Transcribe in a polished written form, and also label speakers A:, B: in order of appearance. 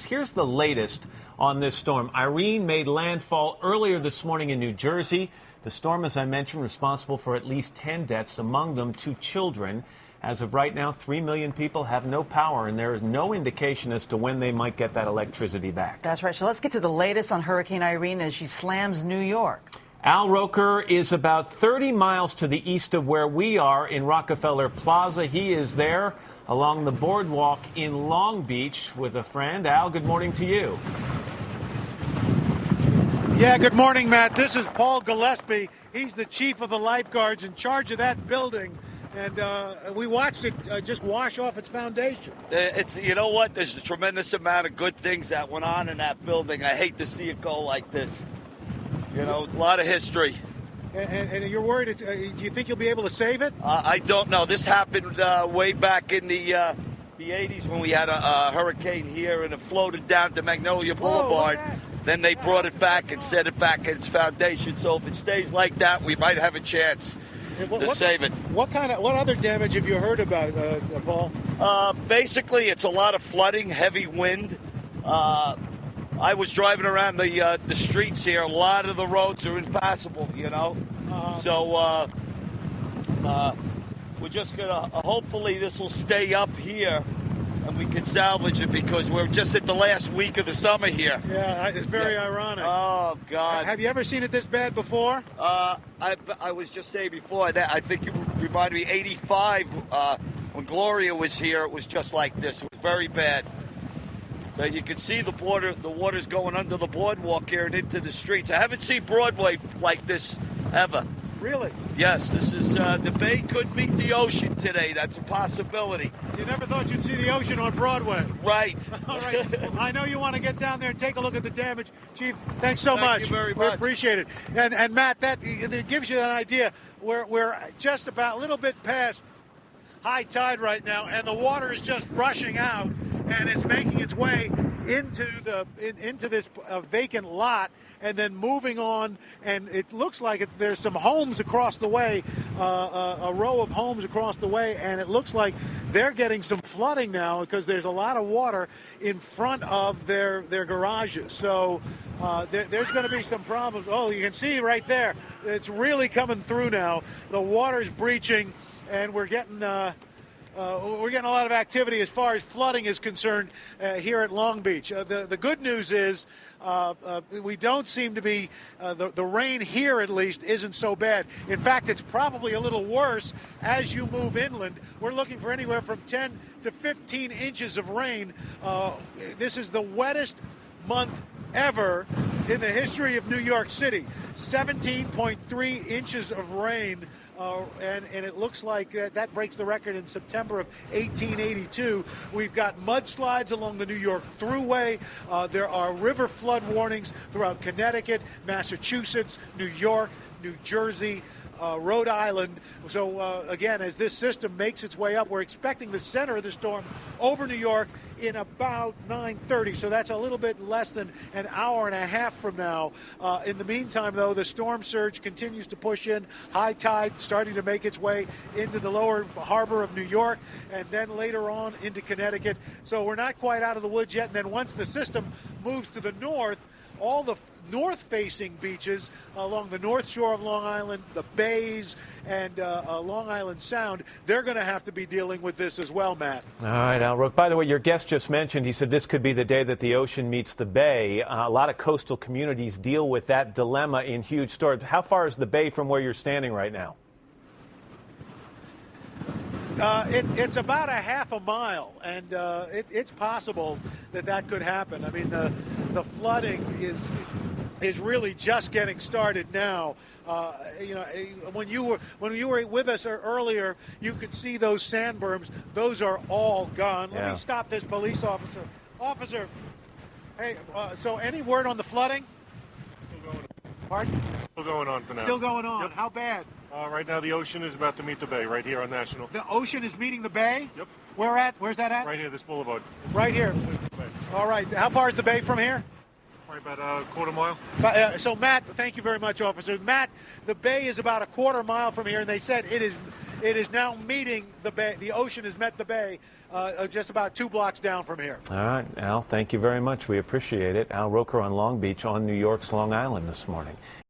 A: Here's the latest on this storm. Irene made landfall earlier this morning in New Jersey. The storm, as I mentioned, responsible for at least 10 deaths, among them 2 children. As of right now, 3 million people have no power, and there is no indication as to when they might get that electricity back.
B: That's right. So let's get to the latest on Hurricane Irene as she slams New York.
A: Al Roker is about 30 miles to the east of where we are in Rockefeller Plaza. He is there along the boardwalk in Long Beach with a friend. Al, good morning to you.
C: Yeah, good morning, Matt. This is Paul Gillespie. He's the chief of the lifeguards in charge of that building. And we watched it just wash off its foundation.
D: You know what? There's a tremendous amount of good things that went on in that building. I hate to see it go like this. You know, a lot of history.
C: And you're worried, do you think you'll be able to save it?
D: I don't know. This happened way back in the 80s when we had a hurricane here, and it floated down to Magnolia Boulevard. Then they brought it back and set it back in its foundation. So if it stays like that, we might have a chance to save it.
C: What other damage have you heard about, Paul?
D: Basically, it's a lot of flooding, heavy wind. I was driving around the streets here. A lot of the roads are impassable, you know. So we're just gonna. Hopefully, this will stay up here, and we can salvage it because we're just at the last week of the summer here.
C: Yeah, it's very ironic.
D: Oh God!
C: Have you ever seen it this bad before?
D: I was just saying before that. I think you reminded me. '85 when Gloria was here, it was just like this. It was very bad. You can see the water's going under the boardwalk here and into the streets. I haven't seen Broadway like this ever.
C: Really?
D: Yes, this is, the bay could meet the ocean today. That's a possibility.
C: You never thought you'd see the ocean on Broadway.
D: Right.
C: All right. Well, I know you want to get down there and take a look at the damage. Chief, thanks so much.
D: Thank you very
C: We
D: much.
C: appreciate it. And Matt, that gives you an idea. We're just about a little bit past high tide right now, and the water is just rushing out, and it's making its way into this vacant lot, and then moving on. And it looks like there's some homes across the way, a row of homes across the way, and it looks like they're getting some flooding now because there's a lot of water in front of their garages. So there's going to be some problems. Oh, you can see right there, it's really coming through now. The water's breaching, and we're getting a lot of activity as far as flooding is concerned here at Long Beach. The good news is we don't seem to be, the rain here at least isn't so bad. In fact, it's probably a little worse as you move inland. We're looking for anywhere from 10 to 15 inches of rain. This is the wettest month ever in the history of New York City. 17.3 inches of rain. And it looks like that breaks the record in September of 1882. We've got mudslides along the New York Thruway. There are river flood warnings throughout Connecticut, Massachusetts, New York, New Jersey, Rhode Island. So, again, as this system makes its way up, we're expecting the center of the storm over New York in about 9:30. So that's a little bit less than an hour and a half from now. In the meantime, though, the storm surge continues to push in. High tide starting to make its way into the lower harbor of New York and then later on into Connecticut. So we're not quite out of the woods yet. And then once the system moves to the north, all the north-facing beaches along the north shore of Long Island, the bays, and Long Island Sound, they're going to have to be dealing with this as well, Matt.
A: All right, Al Roke. By the way, your guest just mentioned, he said this could be the day that the ocean meets the bay. A lot of coastal communities deal with that dilemma in huge storms. How far is the bay from where you're standing right now?
C: It's about a half a mile, and it's possible that could happen. I mean, the flooding is really just getting started now. When you were with us earlier, you could see those sand berms. Those are all gone. Let me stop this police officer. Officer, hey, so any word on the flooding?
E: Still going on.
C: Pardon?
E: Still going on for now.
C: Still going on.
E: Yep.
C: How bad?
E: Right now, the ocean is about to meet the bay right here on National.
C: The ocean is meeting the bay?
E: Yep.
C: Where at? Where's that at?
E: Right here, this boulevard.
C: Right here.
E: The bay.
C: All right. How far is the bay from here?
E: Probably about a quarter mile.
C: So, Matt, thank you very much, officer. Matt, the bay is about a quarter mile from here, and they said it is It is now meeting the bay. The ocean has met the bay just about 2 blocks down from here.
A: All right, Al, thank you very much. We appreciate it. Al Roker on Long Beach on New York's Long Island this morning.